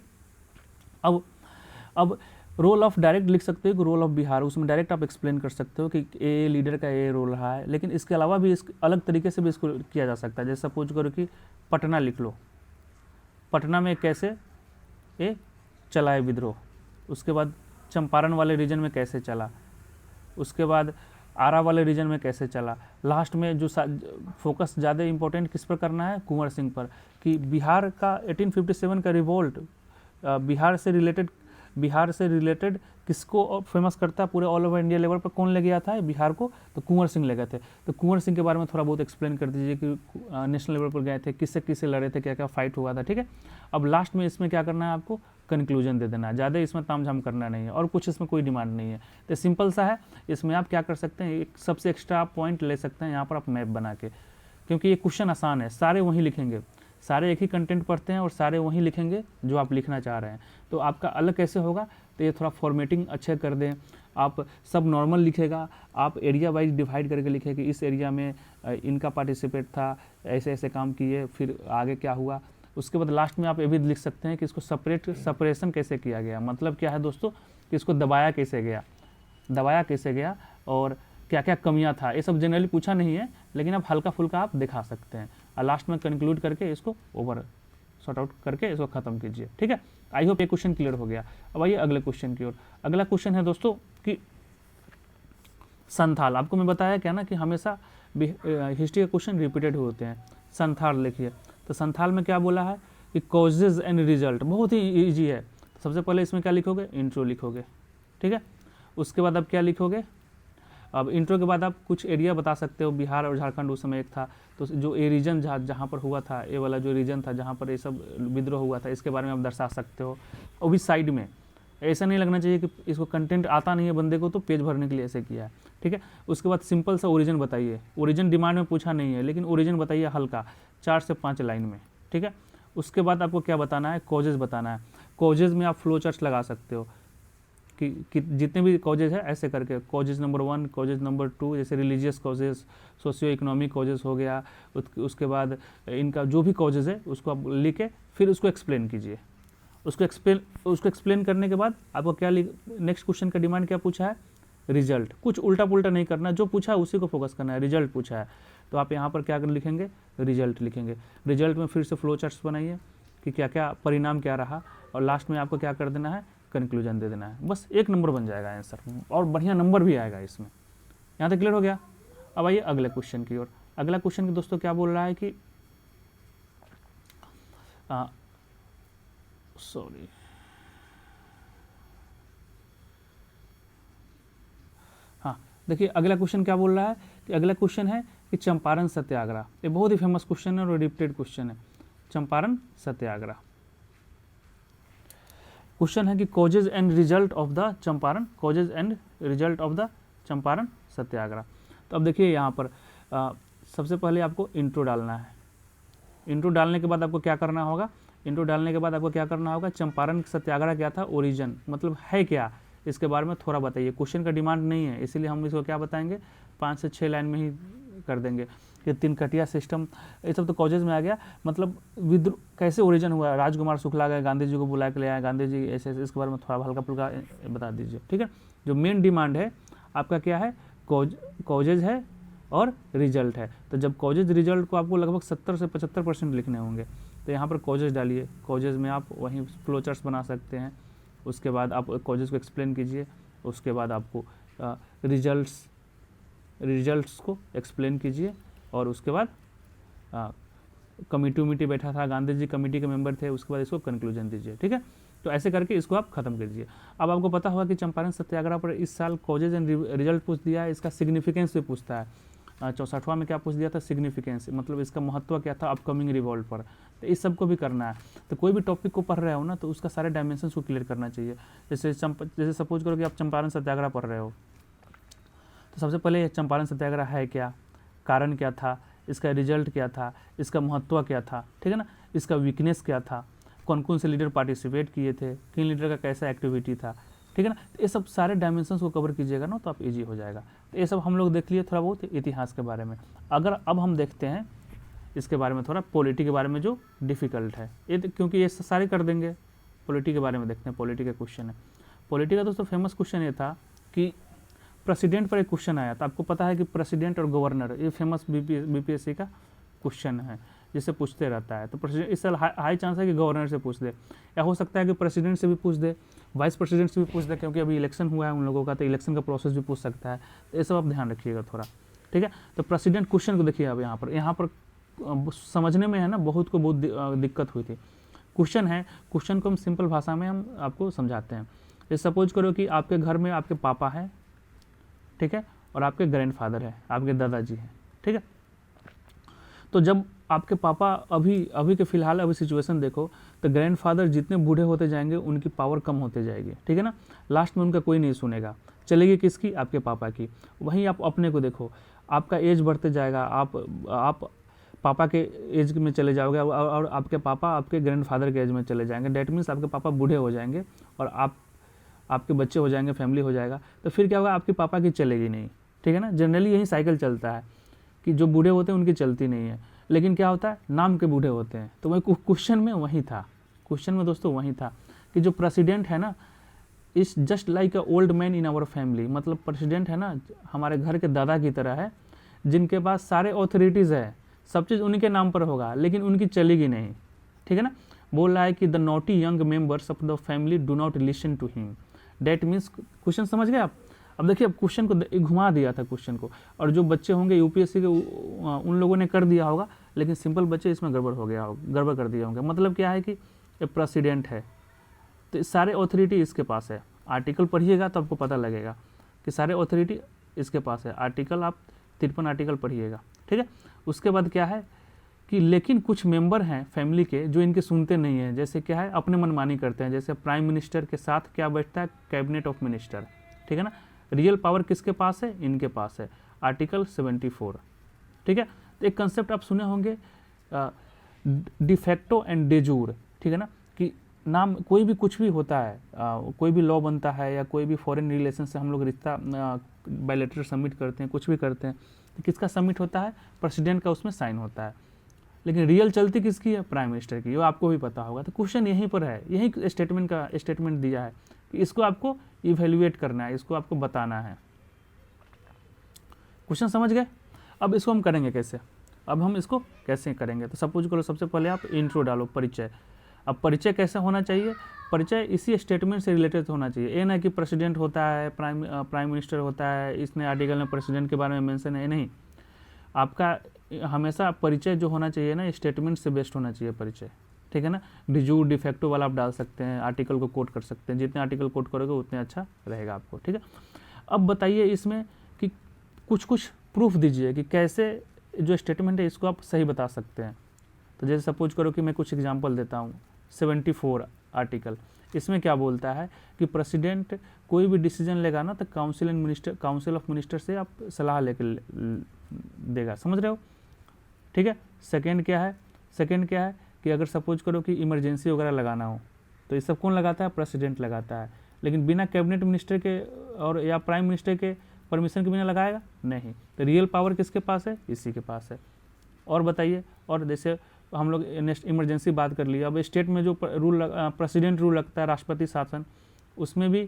अब रोल ऑफ डायरेक्ट लिख सकते हो कि रोल ऑफ बिहार, उसमें डायरेक्ट आप एक्सप्लेन कर सकते हो कि ए लीडर का ये रोल रहा है। लेकिन इसके अलावा भी इस अलग तरीके से भी इसको किया जा सकता है। जैसे सपोज करो कि पटना लिख लो, पटना में कैसे ये चला है विद्रोह, उसके बाद चंपारण वाले रीजन में कैसे चला, उसके बाद आरा वाले रीजन में कैसे चला, लास्ट में जो फोकस ज़्यादा इंपॉर्टेंट किस पर करना है, कुंवर सिंह पर, कि बिहार का 1857 का रिवोल्ट बिहार से रिलेटेड किसको फेमस करता है पूरे ऑल ओवर इंडिया लेवल पर, कौन ले गया था बिहार को, तो कुंवर सिंह ले गए थे। तो कुंवर सिंह के बारे में थोड़ा बहुत एक्सप्लेन कर दीजिए कि नेशनल लेवल पर गए थे, किससे किससे लड़े थे, क्या क्या फाइट हुआ था, ठीक है। अब लास्ट में इसमें क्या करना है, आपको कंक्लूजन दे देना है, ज़्यादा इसमें तामझाम करना नहीं है और कुछ इसमें कोई डिमांड नहीं है। तो सिंपल सा है, इसमें आप क्या कर सकते हैं, एक सबसे एक्स्ट्रा आप पॉइंट ले सकते हैं यहाँ पर आप मैप बना के, क्योंकि ये क्वेश्चन आसान है, सारे वहीं लिखेंगे, सारे एक ही कंटेंट पढ़ते हैं और सारे वहीं लिखेंगे जो आप लिखना चाह रहे हैं। तो आपका अलग कैसे होगा, तो ये थोड़ा फॉर्मेटिंग अच्छे कर दें, आप सब नॉर्मल लिखेगा, आप एरिया वाइज डिवाइड करके लिखें कि इस एरिया में इनका पार्टिसिपेट था, ऐसे ऐसे काम किए, फिर आगे क्या हुआ। उसके बाद लास्ट में आप ये भी लिख सकते हैं कि इसको सेपरेशन कैसे किया गया, मतलब क्या है दोस्तों कि इसको दबाया कैसे गया और क्या क्या कमियां था, ये सब जनरली पूछा नहीं है, लेकिन आप हल्का फुल्का आप दिखा सकते हैं और लास्ट में कंक्लूड करके इसको सॉर्ट आउट करके इसको ख़त्म कीजिए, ठीक है। आई होप ये क्वेश्चन क्लियर हो गया। अब आइए अगले क्वेश्चन की ओर। अगला क्वेश्चन है दोस्तों कि संथाल, आपको मैं बताया क्या ना कि हमेशा हिस्ट्री के क्वेश्चन रिपीटेड होते हैं। संथाल लिखिए, तो संथाल में क्या बोला है कि कॉजेज एंड रिजल्ट, बहुत ही ईजी है। सबसे पहले इसमें क्या लिखोगे, इंट्रो लिखोगे, ठीक है। उसके बाद आप क्या लिखोगे, अब इंट्रो के बाद आप कुछ एरिया बता सकते हो, बिहार और झारखंड उस समय एक था, तो जो ये रीजन जहाँ पर हुआ था, ये वाला जो रीजन था जहाँ पर ये सब विद्रोह हुआ था, इसके बारे में आप दर्शा सकते हो। और भी साइड में ऐसा नहीं लगना चाहिए कि इसको कंटेंट आता नहीं है बंदे को तो पेज भरने के लिए ऐसे किया है, ठीक है। उसके बाद सिंपल सा ओरिजिन बताइए, ओरिजिन डिमांड में पूछा नहीं है, लेकिन ओरिजिन बताइए हल्का 4 से 5 लाइन में, ठीक है। उसके बाद आपको क्या बताना है, कॉजेज बताना है। कॉजेज में आप फ्लो चार्ट लगा सकते हो कि जितने भी कॉजेज है ऐसे करके, कॉजेज नंबर 1, कॉजेज नंबर 2, जैसे religious causes, socio economic causes हो गया, उसके बाद इनका जो भी कॉजेज है उसको आप लिख के फिर उसको एक्सप्लेन कीजिए। उसको एक्सप्लेन करने के बाद आपको क्या नेक्स्ट क्वेश्चन का डिमांड क्या पूछा है, रिजल्ट, कुछ उल्टा पुल्टा नहीं करना, जो पूछा है उसी को फोकस करना है, रिजल्ट पूछा है तो आप यहाँ पर क्या लिखेंगे, रिजल्ट लिखेंगे। रिजल्ट में फिर से फ्लो चार्ट्स बनाइए कि क्या क्या परिणाम क्या रहा, और लास्ट में आपको क्या कर देना है, कंक्लूजन दे देना है। बस 1 नंबर बन जाएगा आंसर, और बढ़िया नंबर भी आएगा इसमें। यहाँ तक क्लियर हो गया। अब आइए अगले क्वेश्चन की ओर। अगला क्वेश्चन की दोस्तों क्या बोल रहा है कि सॉरी हाँ, देखिए अगला क्वेश्चन क्या बोल रहा है कि अगला क्वेश्चन है कि चंपारण सत्याग्रह। ये बहुत ही फेमस क्वेश्चन है और रिपीटेड क्वेश्चन है। चंपारण सत्याग्रह क्वेश्चन है कि causes and result of the Champaran, causes and result of the Champaran Satyagraha. तो अब देखिए यहाँ पर सबसे पहले आपको इंट्रो डालना है। इंट्रो डालने के बाद आपको क्या करना होगा, इंट्रो डालने के बाद आपको क्या करना होगा, चंपारण सत्याग्रह क्या था, ओरिजिन मतलब है क्या, इसके बारे में थोड़ा बताइए। क्वेश्चन का डिमांड नहीं है, इसीलिए हम इसको क्या बताएंगे, 5 से 6 लाइन में ही कर देंगे कि तिनकटिया सिस्टम, ये सब तो कॉजेज में आ गया। मतलब विद्रोह कैसे ओरिजिन हुआ, राजकुमार शुक्ला गए गांधी जी को बुला के ले आए, गांधी जी ऐसे ऐसे, इसके बारे में थोड़ा हल्का फुल्का बता दीजिए, ठीक है। जो मेन डिमांड है आपका क्या है, कॉजेज है और रिजल्ट है। तो जब कॉजेज रिजल्ट को आपको लगभग 70 से 75% लिखने होंगे, तो यहाँ पर कॉजेज डालिए। कॉजेज में आप वहीं फ्लो चार्ट्स बना सकते हैं, उसके बाद आप कॉजेज को एक्सप्लेन कीजिए, उसके बाद आपको रिजल्ट्स को एक्सप्लेन कीजिए, और उसके बाद कमिटी बैठा था, गांधी जी कमेटी के मेंबर थे, उसके बाद इसको कंक्लूजन दीजिए, ठीक है। तो ऐसे करके इसको आप खत्म कर दीजिए। अब आपको पता होगा कि चंपारण सत्याग्रह पर इस साल कॉजेज एंड रिजल्ट पूछ दिया है, इसका सिग्निफिकेंस भी पूछता है। 64वां में क्या पूछ दिया था, सिग्निफिकेंस, मतलब इसका महत्व क्या था अपकमिंग रिवॉल्ट पर। तो इस सब को भी करना है। तो कोई भी टॉपिक को पढ़ रहे हो ना, तो उसका सारे डायमेंशंस को क्लियर करना चाहिए। जैसे सपोज करो कि आप चंपारण सत्याग्रह पढ़ रहे हो, तो सबसे पहले चंपारण सत्याग्रह है क्या, कारण क्या था, इसका रिजल्ट क्या था, इसका महत्व क्या था, ठीक है ना, इसका वीकनेस क्या था, कौन कौन से लीडर पार्टिसिपेट किए थे, किन लीडर का कैसा एक्टिविटी था, ठीक है ना। तो ये सब सारे डायमेंशंस को कवर कीजिएगा ना, तो आप इजी हो जाएगा। तो ये सब हम लोग देख लिए थोड़ा बहुत इतिहास के बारे में। अगर अब हम देखते हैं इसके बारे में थोड़ा पॉलिटी के बारे में, जो डिफ़िकल्ट है ये, क्योंकि ये सारे कर देंगे। पॉलिटी के बारे में देखते हैं, पॉलिटी का क्वेश्चन है। पॉलिटी का दोस्तों फेमस क्वेश्चन ये था कि प्रेसिडेंट पर एक क्वेश्चन आया था। आपको पता है कि प्रेसिडेंट और गवर्नर ये फेमस बीपीएससी का क्वेश्चन है, जिससे पूछते रहता है। तो प्रेसिडेंट इस साल हाई चांस है कि गवर्नर से पूछ दे, या हो सकता है कि प्रेसिडेंट से भी पूछ दे, वाइस प्रेसिडेंट से भी पूछ दे, क्योंकि अभी इलेक्शन हुआ है उन लोगों का, तो इलेक्शन का प्रोसेस भी पूछ सकता है। तो ये सब आप ध्यान रखिएगा थोड़ा, ठीक है। तो प्रेसिडेंट क्वेश्चन को देखिए, अब यहाँ पर समझने में है ना बहुत को बहुत दिक्कत हुई थी। क्वेश्चन है, क्वेश्चन को हम सिंपल भाषा में हम आपको समझाते हैं। जैसे सपोज करो कि आपके घर में आपके पापा हैं, ठीक है, और आपके ग्रैंडफादर है, आपके दादाजी हैं, ठीक है। तो जब आपके पापा अभी के फिलहाल अभी सिचुएशन देखो, तो ग्रैंडफादर जितने बूढ़े होते जाएंगे उनकी पावर कम होते जाएगी, ठीक है ना। लास्ट में उनका कोई नहीं सुनेगा, चलेगी किसकी, आपके पापा की। वहीं आप अपने को देखो, आपका एज बढ़ते जाएगा, आप पापा के एज में चले जाओगे, और आपके पापा आपके ग्रैंडफादर के एज में चले जाएंगे। डेट मीन्स आपके पापा बूढ़े हो जाएंगे और आपके बच्चे हो जाएंगे, फैमिली हो जाएगा। तो फिर क्या होगा, आपके पापा की चलेगी नहीं, ठीक है ना। जनरली यही साइकिल चलता है कि जो बूढ़े होते हैं उनकी चलती नहीं है, लेकिन क्या होता है, नाम के बूढ़े होते हैं। तो वही क्वेश्चन में वही था, क्वेश्चन में दोस्तों वही था कि जो प्रेसिडेंट है ना, is just like a old man in our family. मतलब प्रेसिडेंट है ना, हमारे घर के दादा की तरह है, जिनके पास सारे ऑथोरिटीज़ है, सब चीज़ उनके नाम पर होगा, लेकिन उनकी चलेगी नहीं, ठीक है ना। बोल रहा है कि the naughty young members of the family do not listen to him. That means, question समझ गए आप। अब देखिए, अब क्वेश्चन को घुमा दिया था क्वेश्चन को, और जो बच्चे होंगे यूपीएससी के उन लोगों ने कर दिया होगा, लेकिन सिंपल बच्चे इसमें गड़बड़ हो गया होगा, गड़बड़ कर दिया होंगे। मतलब क्या है कि ये प्रेसिडेंट है, तो सारे ऑथोरिटी इसके पास है। आर्टिकल पढ़िएगा तो आपको पता लगेगा कि सारे ऑथोरिटी इसके पास है। आर्टिकल आप 53 आर्टिकल पढ़िएगा, ठीक है। उसके बाद क्या है कि लेकिन कुछ मेंबर हैं फैमिली के जो इनके सुनते नहीं हैं। जैसे क्या है, अपने मनमानी करते हैं। जैसे प्राइम मिनिस्टर के साथ क्या बैठता है, कैबिनेट ऑफ मिनिस्टर, ठीक है ना। रियल पावर किसके पास है, इनके पास है, आर्टिकल 74, ठीक है। तो एक कंसेप्ट आप सुने होंगे, डिफेक्टो एंड डेजूर, ठीक है ना, कि नाम कोई भी कुछ भी होता है, कोई भी लॉ बनता है, या कोई भी फॉरेन रिलेशन से हम लोग रिश्ता बायलैटरल सबमिट करते हैं, कुछ भी करते हैं, तो किसका सबमिट होता है, प्रेसिडेंट का उसमें साइन होता है। लेकिन रियल चलती किसकी है, प्राइम मिनिस्टर की, वो आपको भी पता होगा। तो क्वेश्चन यहीं पर है, यही स्टेटमेंट दिया है कि इसको आपको इवेल्युएट करना है, इसको आपको बताना है, क्वेश्चन समझ गए। अब इसको हम करेंगे कैसे, अब हम इसको कैसे करेंगे, तो सपोज करो सबसे पहले आप इंट्रो डालो, परिचय। अब परिचय कैसे होना चाहिए, परिचय इसी स्टेटमेंट से रिलेटेड होना चाहिए। ये ना कि प्रेसिडेंट होता है, प्राइम मिनिस्टर होता है, इसने आर्टिकल में प्रेसिडेंट के बारे में मेंशन है, नहीं। आपका हमेशा परिचय जो होना चाहिए ना, स्टेटमेंट से बेस्ड होना चाहिए परिचय, ठीक है ना। डिजूर डिफेक्टो वाला आप डाल सकते हैं, आर्टिकल को कोट कर सकते हैं, जितने आर्टिकल कोट करोगे उतने अच्छा रहेगा आपको, ठीक है। अब बताइए इसमें कि कुछ कुछ प्रूफ दीजिए कि कैसे जो स्टेटमेंट है इसको आप सही बता सकते हैं। तो जैसे सपोज करो कि मैं कुछ एग्जांपल देता हूँ। 74 आर्टिकल, इसमें क्या बोलता है कि प्रेसिडेंट कोई भी डिसीजन लेगा ना तो काउंसिल ऑफ मिनिस्टर से आप सलाह लेकर देगा, समझ रहे हो, ठीक है। सेकंड क्या है कि अगर सपोज करो कि इमरजेंसी वगैरह लगाना हो तो ये सब कौन लगाता है, प्रेसिडेंट लगाता है, लेकिन बिना कैबिनेट मिनिस्टर के और या प्राइम मिनिस्टर के परमिशन के बिना लगाएगा नहीं। तो रियल पावर किसके पास है, इसी के पास है। और बताइए, और जैसे हम लोग इमरजेंसी बात कर लिया, अब स्टेट में जो प्रेसिडेंट रूल लगता है, राष्ट्रपति शासन, उसमें भी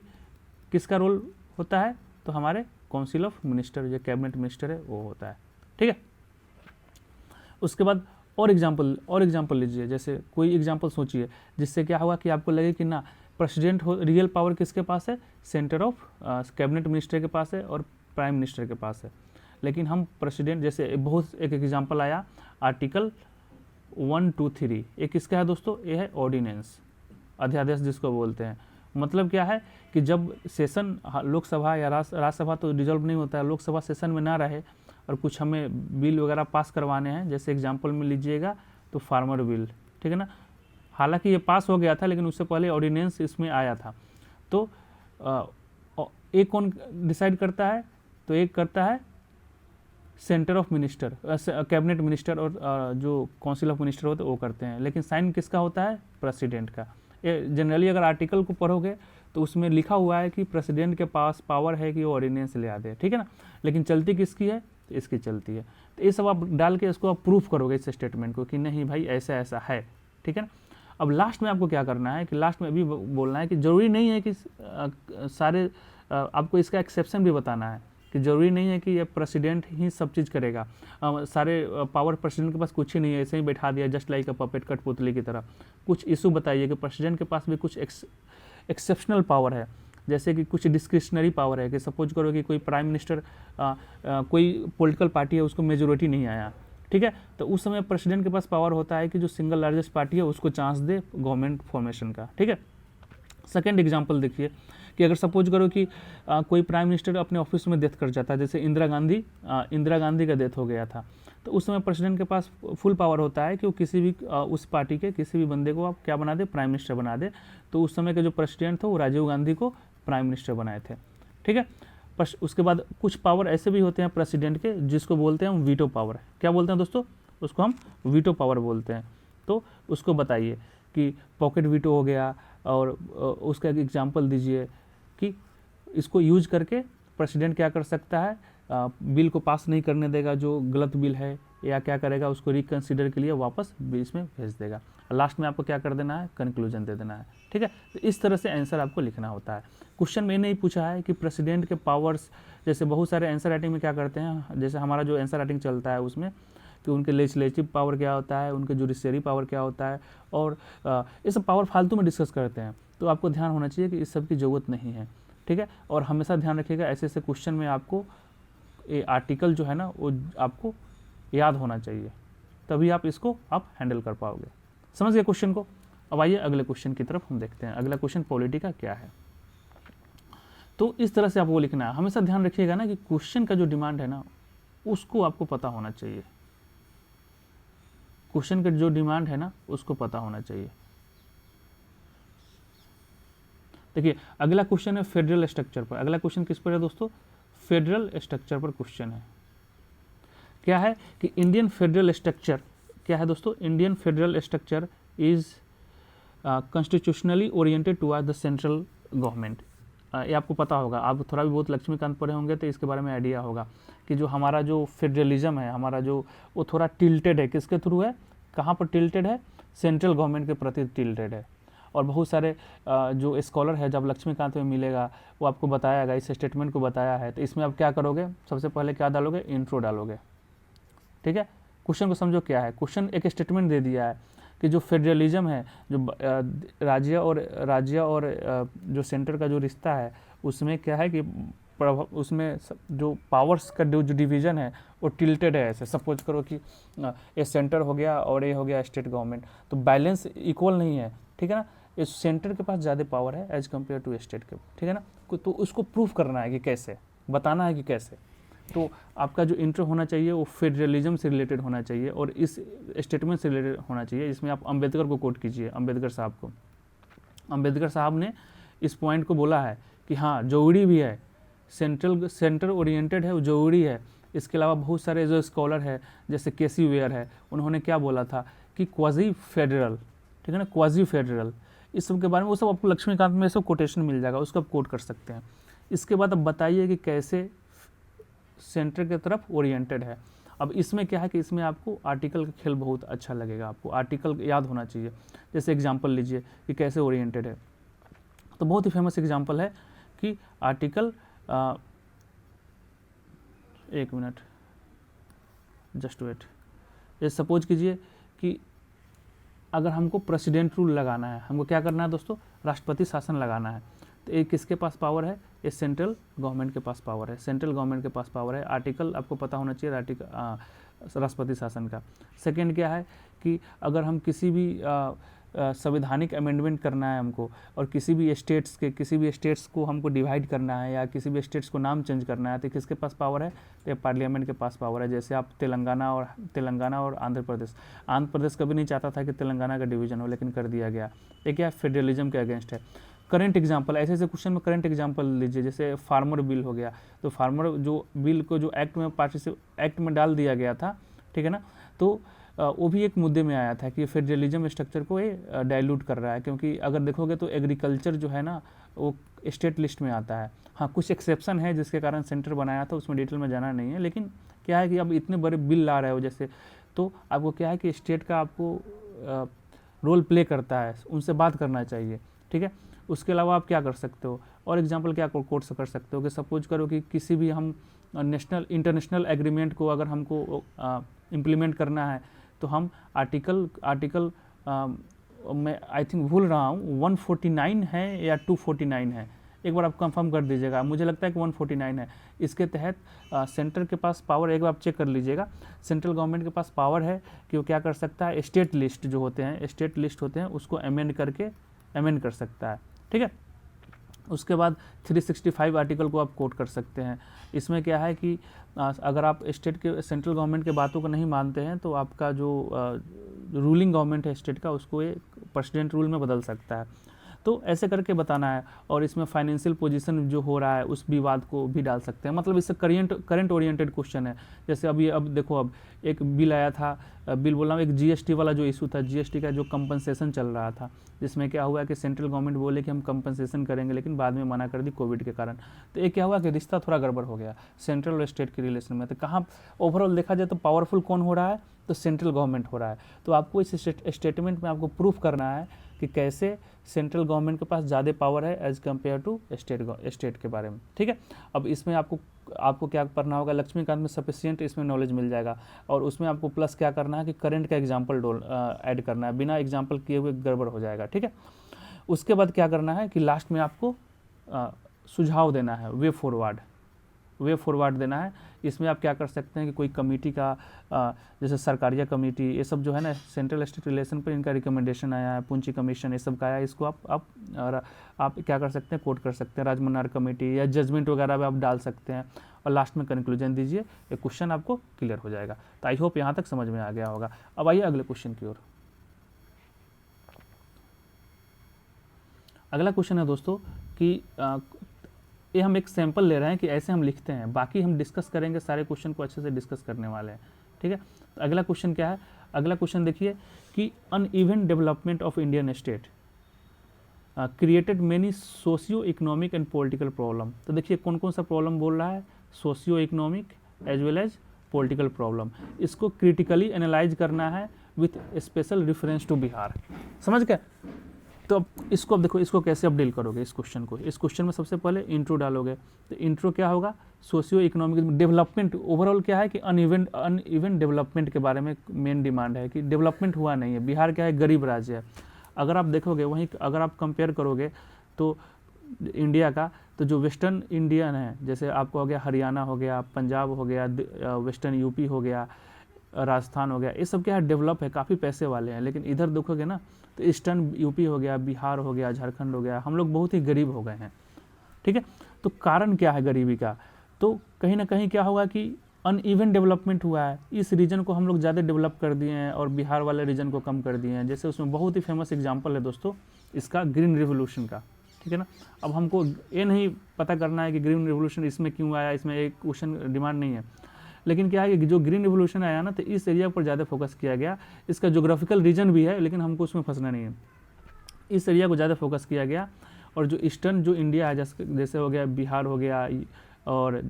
किसका रोल होता है, तो हमारे काउंसिल ऑफ मिनिस्टर जो कैबिनेट मिनिस्टर है वो होता है, ठीक है। उसके बाद और एग्जाम्पल लीजिए, जैसे कोई एग्जाम्पल सोचिए जिससे क्या होगा कि आपको लगे कि ना प्रेसिडेंट हो, रियल पावर किसके पास है, सेंटर ऑफ कैबिनेट मिनिस्टर के पास है और प्राइम मिनिस्टर के पास है। लेकिन हम प्रेसिडेंट, जैसे बहुत एक एग्जाम्पल आया आर्टिकल 123, ये किसका है दोस्तों, ये है ऑर्डिनेंस, अध्यादेश जिसको बोलते हैं। मतलब क्या है कि जब सेशन लोकसभा या राज्यसभा तो डिजॉल्व नहीं होता है, लोकसभा सेशन में ना रहे और कुछ हमें बिल वगैरह पास करवाने हैं, जैसे एग्जांपल में लीजिएगा तो फार्मर बिल, ठीक है ना। हालांकि ये पास हो गया था लेकिन उससे पहले ऑर्डिनेंस इसमें आया था। तो एक कौन डिसाइड करता है, तो एक करता है centre of minister, cabinet minister, और जो काउंसिल ऑफ मिनिस्टर होते हैं वो करते हैं, लेकिन साइन किसका होता है, प्रेसिडेंट का। ये जनरली अगर आर्टिकल को पढ़ोगे तो उसमें लिखा हुआ है कि प्रेसिडेंट के पास पावर है कि वो ऑर्डिनेंस ले आ दे, ठीक है ना, लेकिन चलती किसकी है, तो इसकी चलती है। तो ये सब आप डाल के इसको आप प्रूफ करोगे इस स्टेटमेंट को कि नहीं भाई ऐसा ऐसा है, ठीक है ना। अब लास्ट में आपको क्या करना है कि लास्ट में अभी बोलना है कि ज़रूरी नहीं है कि सारे आपको इसका एक्सेप्शन भी बताना है कि ज़रूरी नहीं है कि ये प्रेसिडेंट ही सब चीज़ करेगा, सारे पावर प्रेसिडेंट के पास कुछ ही नहीं है, ऐसे ही बैठा दिया जस्ट लाइक अ पपेट, कठपुतली की तरह। कुछ इशू बताइए कि प्रेसिडेंट के पास भी कुछ एक्सेप्शनल पावर है, जैसे कि कुछ डिस्क्रिशनरी पावर है कि सपोज करो कि कोई प्राइम मिनिस्टर कोई पॉलिटिकल पार्टी है उसको मेजोरिटी नहीं आया, ठीक है, तो उस समय प्रेसिडेंट के पास पावर होता है कि जो सिंगल लार्जेस्ट पार्टी है उसको चांस दे गवर्नमेंट फॉर्मेशन का, ठीक है। सेकेंड एग्जाम्पल देखिए कि अगर सपोज करो कि कोई प्राइम मिनिस्टर अपने ऑफिस में डेथ कर जाता है, जैसे इंदिरा गांधी का डेथ हो गया था, तो उस समय प्रेसिडेंट के पास फुल पावर होता है कि वो किसी भी उस पार्टी के किसी भी बंदे को आप क्या बना दे, प्राइम मिनिस्टर बना दे। तो उस समय के जो प्रेसिडेंट थे वो राजीव गांधी को प्राइम मिनिस्टर बनाए थे, ठीक है। उसके बाद कुछ पावर ऐसे भी होते हैं प्रेसिडेंट के जिसको बोलते हैं हम वीटो पावर। क्या बोलते हैं दोस्तों, उसको हम वीटो पावर बोलते हैं। तो उसको बताइए कि पॉकेट वीटो हो गया, और उसका एक एग्जाम्पल दीजिए कि इसको यूज करके प्रेसिडेंट क्या कर सकता है, बिल को पास नहीं करने देगा जो गलत बिल है, या क्या करेगा उसको रिकन्सिडर के लिए वापस बीच में भेज देगा। लास्ट में आपको क्या कर देना है, कंक्लूजन दे देना है, ठीक है। तो इस तरह से आंसर आपको लिखना होता है। क्वेश्चन में नहीं पूछा है कि प्रेसिडेंट के पावर्स, जैसे बहुत सारे आंसर राइटिंग में क्या करते हैं, जैसे हमारा जो आंसर राइटिंग चलता है उसमें कि उनके लेजिस्लेटिव पावर क्या होता है, उनके जुडिशरी पावर क्या होता है, और ये सब पावर फालतू में डिस्कस करते हैं। तो आपको ध्यान होना चाहिए कि इस सब की ज़रूरत नहीं है, ठीक है। और हमेशा ध्यान रखिएगा ऐसे ऐसे क्वेश्चन में आपको ये आर्टिकल जो है ना वो आपको याद होना चाहिए, तभी आप इसको आप हैंडल कर पाओगे। समझ गए क्वेश्चन को। अब आइए अगले क्वेश्चन की तरफ हम देखते हैं। अगला क्वेश्चन पॉलिटी का क्या है। तो इस तरह से आपको लिखना है। हमेशा ध्यान रखिएगा ना कि क्वेश्चन का जो डिमांड है ना उसको आपको पता होना चाहिए। क्वेश्चन का जो डिमांड है ना उसको पता होना चाहिए। देखिए अगला क्वेश्चन है फेडरल स्ट्रक्चर पर। अगला क्वेश्चन किस पर है दोस्तों, फेडरल स्ट्रक्चर पर क्वेश्चन है। क्या है कि इंडियन फेडरल स्ट्रक्चर क्या है दोस्तों, Indian federal structure is constitutionally oriented toward the central government. ये आपको पता होगा, आप थोड़ा भी बहुत लक्ष्मीकांत पढ़े होंगे तो इसके बारे में आइडिया होगा कि जो हमारा जो फेडरलिज्म है हमारा जो वो थोड़ा टिल्टेड है, किसके थ्रू है, कहाँ पर टिल्टेड है, सेंट्रल गवर्नमेंट के प्रति टिल्टेड है। और बहुत सारे जो स्कॉलर है, जब लक्ष्मीकांत में मिलेगा वो आपको बताएगा, इस स्टेटमेंट को बताया है। तो इसमें आप क्या करोगे, सबसे पहले क्या डालोगे, इंट्रो डालोगे। ठीक है, क्वेश्चन को समझो क्या है। क्वेश्चन एक स्टेटमेंट दे दिया है कि जो फेडरलिज्म है, जो राज्य और जो सेंटर का जो रिश्ता है, उसमें क्या है कि उसमें जो पावर्स का जो डिवीज़न है वो टिल्टेड है। ऐसे सपोज करो कि ये सेंटर हो गया और ये हो गया स्टेट गवर्नमेंट, तो बैलेंस इक्वल नहीं है। ठीक है ना, इस सेंटर के पास ज़्यादा पावर है एज कम्पेयर टू स्टेट के। ठीक है ना, तो उसको प्रूफ करना है कि कैसे, बताना है कि कैसे। तो आपका जो इंट्रो होना चाहिए वो फेडरलिज्म से रिलेटेड होना चाहिए और इस स्टेटमेंट से रिलेटेड होना चाहिए। इसमें आप अंबेडकर को कोट कीजिए, अंबेडकर साहब को। अंबेडकर साहब ने इस पॉइंट को बोला है कि हाँ जरूरी भी है, सेंटर ओरिएंटेड है, वो जरूरी है। इसके अलावा बहुत सारे जो स्कॉलर है जैसे केसी वेयर है, उन्होंने क्या बोला था कि क्वाजी फेडरल, ठीक है ना, क्वाजी फेडरल, इस सब के बारे में वो सब आपको लक्ष्मीकांत में सब कोटेशन मिल जाएगा, उसको आप कोट कर सकते हैं। इसके बाद अब बताइए कि कैसे सेंटर की तरफ ओरिएंटेड है। अब इसमें क्या है कि इसमें आपको आर्टिकल का खेल बहुत अच्छा लगेगा, आपको आर्टिकल याद होना चाहिए। जैसे एग्जांपल लीजिए कि कैसे ओरिएंटेड है, तो बहुत ही फेमस एग्जांपल है कि आर्टिकल, एक मिनट जस्ट वेट, ये सपोज कीजिए कि अगर हमको प्रेसिडेंट रूल लगाना है, हमको क्या करना है दोस्तों, राष्ट्रपति शासन लगाना है, तो ये किसके पास पावर है, ये सेंट्रल गवर्नमेंट के पास पावर है, सेंट्रल गवर्नमेंट के पास पावर है। आर्टिकल आपको पता होना चाहिए, आर्टिकल राष्ट्रपति शासन का। सेकंड क्या है कि अगर हम किसी भी संवैधानिक अमेंडमेंट करना है हमको, और किसी भी स्टेट्स को हमको डिवाइड करना है या किसी भी स्टेट्स को नाम चेंज करना है, तो किसके पास पावर है, तो पार्लियामेंट के पास पावर है। जैसे आप तेलंगाना और आंध्र प्रदेश कभी नहीं चाहता था कि तेलंगाना का डिवीजन हो, लेकिन कर दिया गया। ये क्या फेडरलिज्म के अगेंस्ट है। करंट एग्जाम्पल, ऐसे क्वेश्चन में करंट एग्जाम्पल लीजिए, जैसे फार्मर बिल हो गया, तो फार्मर जो बिल को जो एक्ट में डाल दिया गया था, ठीक है ना, तो वो भी एक मुद्दे में आया था कि फेडरलिज्म स्ट्रक्चर को ये डाइल्यूट कर रहा है, क्योंकि अगर देखोगे तो एग्रीकल्चर जो है ना वो स्टेट लिस्ट में आता है। हाँ, कुछ एक्सेप्शन है जिसके कारण सेंटर बनाया था, उसमें डिटेल में जाना नहीं है, लेकिन क्या है कि अब इतने बड़े बिल ला रहे हो जैसे, तो आपको क्या है कि स्टेट का आपको रोल प्ले करता है, उनसे बात करना चाहिए। ठीक है, उसके अलावा आप क्या कर सकते हो, और एग्जांपल क्या कोर्ट से कर सकते हो कि सपोज करो कि किसी भी हम इंटरनेशनल एग्रीमेंट को अगर हमको इम्प्लीमेंट करना है, तो हम आर्टिकल मैं आई थिंक भूल रहा हूँ 149 है या 249 है, एक बार आप कंफर्म कर दीजिएगा, मुझे लगता है कि 149 है। इसके तहत सेंटर के पास पावर, एक बार आप चेक कर लीजिएगा, सेंट्रल गवर्नमेंट के पास पावर है कि वो क्या कर सकता है, स्टेट लिस्ट होते हैं उसको अमेंड कर सकता है। ठीक है, उसके बाद 365 आर्टिकल को आप कोट कर सकते हैं। इसमें क्या है कि अगर आप सेंट्रल गवर्नमेंट के बातों को नहीं मानते हैं, तो आपका जो रूलिंग गवर्नमेंट है स्टेट का, उसको ये प्रेसिडेंट रूल में बदल सकता है। तो ऐसे करके बताना है, और इसमें फाइनेंशियल पोजीशन जो हो रहा है उस विवाद को भी डाल सकते हैं। मतलब इससे करंट ओरिएंटेड क्वेश्चन है। जैसे अब देखो, अब एक बिल आया था, बिल बोल रहा हूँ, एक जीएसटी वाला जो इशू था, जीएसटी का जो कंपनसेशन चल रहा था, जिसमें क्या हुआ कि सेंट्रल गवर्नमेंट बोले कि हम कंपनसेशन करेंगे, लेकिन बाद में मना कर दी कोविड के कारण। तो ये क्या हुआ कि रिश्ता थोड़ा गड़बड़ हो गया सेंट्रल और स्टेट के रिलेशन में। तो कहाँ ओवरऑल देखा जाए तो पावरफुल कौन हो रहा है, तो सेंट्रल गवर्नमेंट हो रहा है। तो आपको इस स्टेटमेंट में आपको प्रूफ करना है कि कैसे सेंट्रल गवर्नमेंट के पास ज़्यादा पावर है एज कम्पेयर टू स्टेट के बारे में। ठीक है, अब इसमें आपको क्या करना होगा, लक्ष्मीकांत में सफिशिएंट इसमें नॉलेज मिल जाएगा, और उसमें आपको प्लस क्या करना है कि करंट का एग्जाम्पल ऐड करना है, बिना एग्जाम्पल किए हुए गड़बड़ हो जाएगा। ठीक है, उसके बाद क्या करना है कि लास्ट में आपको सुझाव देना है, वे फॉरवर्ड देना है। इसमें आप क्या कर सकते हैं कि कोई कमेटी का, जैसे सरकारिया कमेटी, ये सब जो है ना सेंट्रल स्टेट रिलेशन पर इनका रिकमेंडेशन आया है, पुंची कमीशन, ये सब का आया, इसको आप क्या कर सकते हैं, कोट कर सकते हैं, राजमन्नार कमेटी या जजमेंट वगैरह भी आप डाल सकते हैं, और लास्ट में कंक्लूजन दीजिए। ये क्वेश्चन आपको क्लियर हो जाएगा। तो आई होप यहाँ तक समझ में आ गया होगा। अब आइए अगले क्वेश्चन की ओर। अगला क्वेश्चन है दोस्तों कि ये हम एक सैंपल ले रहे हैं कि ऐसे हम लिखते हैं, बाकी हम डिस्कस करेंगे, सारे क्वेश्चन को अच्छे से डिस्कस करने वाले हैं। ठीक है, तो अगला क्वेश्चन क्या है, अगला क्वेश्चन देखिए कि uneven development of Indian state created many socio economic and political problem. तो देखिए कौन कौन सा प्रॉब्लम बोल रहा है, socio economic as well as political problem. इसको क्रिटिकली एनालाइज करना है with special reference to Bihar. समझ गए, तो अब इसको, अब देखो इसको कैसे आप डील करोगे इस क्वेश्चन को। इस क्वेश्चन में सबसे पहले इंट्रो डालोगे, तो इंट्रो क्या होगा, सोशियो इकोनॉमिक डेवलपमेंट, ओवरऑल क्या है कि अनइवन डेवलपमेंट के बारे में मेन डिमांड है कि डेवलपमेंट हुआ नहीं है। बिहार क्या है, गरीब राज्य है। अगर आप देखोगे वहीं, अगर आप कंपेयर करोगे तो इंडिया का, तो जो वेस्टर्न इंडियन है, जैसे आपको हो गया हरियाणा हो गया, पंजाब हो गया, वेस्टर्न यूपी हो गया, राजस्थान हो गया, ये सब क्या है, डेवलप है, काफ़ी पैसे वाले हैं। लेकिन इधर देखोगे ना तो ईस्टर्न यूपी हो गया, बिहार हो गया, झारखंड हो गया, हम लोग बहुत ही गरीब हो गए हैं। ठीक है, तो कारण क्या है गरीबी का, तो कहीं ना कहीं क्या होगा कि अनइवन डेवलपमेंट हुआ है। इस रीजन को हम लोग ज़्यादा डेवलप कर दिए हैं और बिहार वाले रीजन को कम कर दिए हैं। जैसे उसमें बहुत ही फेमस एग्जाम्पल है दोस्तों इसका, ग्रीन रिवोल्यूशन का। ठीक है ना, अब हमको ये नहीं पता करना है कि ग्रीन रिवोल्यूशन इसमें क्यों आया, इसमें एक क्वेश्चन डिमांड नहीं है। लेकिन क्या है कि जो ग्रीन रिवोल्यूशन आया ना, तो इस एरिया पर ज़्यादा फोकस किया गया। इसका जोग्राफिकल रीजन भी है, लेकिन हमको उसमें फंसना नहीं है। इस एरिया को ज़्यादा फोकस किया गया। और जो ईस्टर्न जो इंडिया है, जैसे हो गया बिहार हो गया और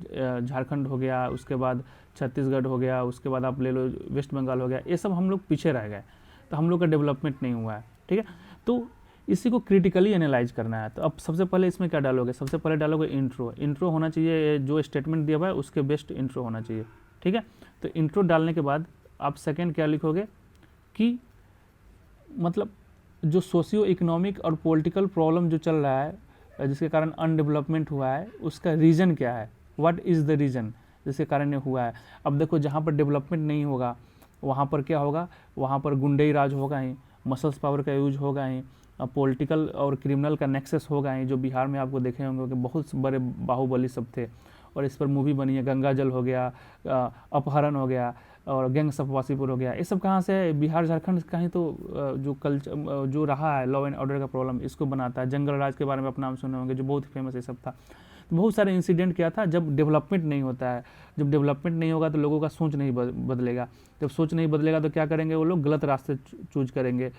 झारखंड हो गया, उसके बाद छत्तीसगढ़ हो गया, उसके बाद आप ले लो वेस्ट बंगाल हो गया, ये सब हम लोग पीछे रह गए, तो हम लोग का डेवलपमेंट नहीं हुआ है। ठीक है, तो इसी को क्रिटिकली एनालाइज करना है। तो अब सबसे पहले इसमें क्या डालोगे, सबसे पहले डालोगे इंट्रो। इंट्रो होना चाहिए, जो स्टेटमेंट दिया हुआ है उसके बेस्ट इंट्रो होना चाहिए। ठीक है, तो इंट्रो डालने के बाद आप सेकंड क्या लिखोगे कि मतलब जो सोशियो इकोनॉमिक और पॉलिटिकल प्रॉब्लम जो चल रहा है, जिसके कारण अनडेवलपमेंट हुआ है, उसका रीज़न क्या है, व्हाट इज़ द रीज़न जिसके कारण ये हुआ है। अब देखो जहाँ पर डेवलपमेंट नहीं होगा वहाँ पर क्या होगा, वहाँ पर गुंडई राज होगा ही, मसल्स पावर का यूज होगा ही, पॉलिटिकल और क्रिमिनल का नेक्सस होगा ही। जो बिहार में आपको देखे होंगे कि बहुत बड़े बाहुबली सब थे, और इस पर मूवी बनी है, गंगा जल हो गया, अपहरण हो गया, और गैंग्स ऑफ वासीपुर हो गया। ये सब कहाँ से है, बिहार झारखंड का ही तो जो कल्चर जो रहा है, लॉ एंड ऑर्डर का प्रॉब्लम इसको बनाता है। जंगल राज के बारे में आप नाम सुने होंगे, जो बहुत ही फेमस ये सब था। तो बहुत सारे इंसिडेंट क्या था, जब डेवलपमेंट नहीं होता है, जब डेवलपमेंट नहीं होगा तो लोगों का सोच नहीं बदलेगा। जब सोच नहीं बदलेगा तो क्या करेंगे, वो लोग गलत रास्ते चूज करेंगे।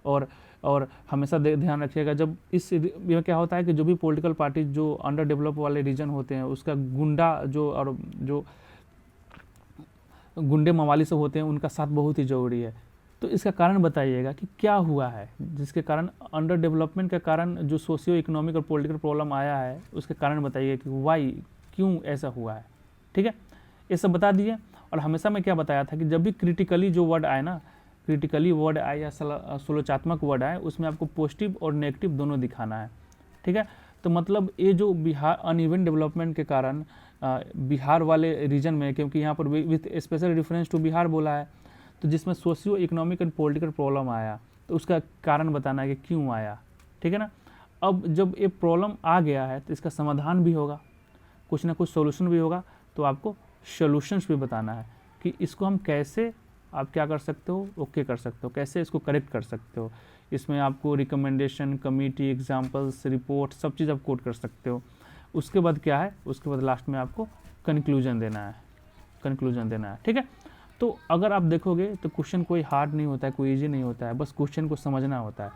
और हमेशा ध्यान रखिएगा, जब इस में क्या होता है कि जो भी पॉलिटिकल पार्टी जो अंडर डेवलप वाले रीजन होते हैं, उसका गुंडा जो और जो गुंडे मवाली सब होते हैं, उनका साथ बहुत ही ज़रूरी है। तो इसका कारण बताइएगा कि क्या हुआ है, जिसके कारण अंडर डेवलपमेंट का कारण जो सोशियो इकोनॉमिक और पॉलिटिकल प्रॉब्लम आया है, उसके कारण बताइए कि वाई, क्यों ऐसा हुआ है। ठीक है, ये सब बता दिए। और हमेशा मैं क्या बताया था कि जब भी क्रिटिकली जो वर्ड आए ना, क्रिटिकली वर्ड आए या समालोचनात्मक वर्ड आए, उसमें आपको पॉजिटिव और नेगेटिव दोनों दिखाना है। ठीक है, तो मतलब ये जो बिहार अनइवन डेवलपमेंट के कारण बिहार वाले रीजन में, क्योंकि यहाँ पर with special reference to Bihar बोला है, तो जिसमें socio economic and political problem आया, तो उसका कारण बताना है कि क्यों आया। ठीक है ना, अब जब ये प्रॉब्लम आ गया है तो इसका समाधान भी होगा, कुछ ना कुछ सोल्यूशन भी होगा। तो आपको सोल्यूशंस भी बताना है कि इसको हम कैसे, आप क्या कर सकते हो, ओके कर सकते हो, कैसे इसको करेक्ट कर सकते हो। इसमें आपको रिकमेंडेशन, कमेटी, एग्जाम्पल्स, रिपोर्ट, सब चीज़ आप कोट कर सकते हो। उसके बाद क्या है, उसके बाद लास्ट में आपको कंक्लूजन देना है, कंक्लूजन देना है। ठीक है, तो अगर आप देखोगे तो क्वेश्चन कोई हार्ड नहीं होता है, कोई इजी नहीं होता है, बस क्वेश्चन को समझना होता है।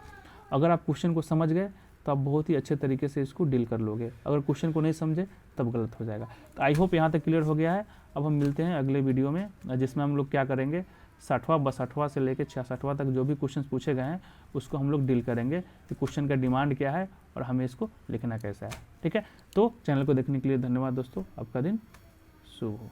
अगर आप क्वेश्चन को समझ गए तो आप बहुत ही अच्छे तरीके से इसको डील कर लोगे। अगर क्वेश्चन को नहीं समझे तब गलत हो जाएगा। तो आई होप यहाँ तक क्लियर हो गया है। अब हम मिलते हैं अगले वीडियो में, जिसमें हम लोग क्या करेंगे, 60वां 62वां से लेकर 66वां तक जो भी क्वेश्चन पूछे गए हैं उसको हम लोग डील करेंगे कि क्वेश्चन का डिमांड क्या है और हमें इसको लिखना कैसा है। ठीक है, तो चैनल को देखने के लिए धन्यवाद दोस्तों, आपका दिन शुभ हो।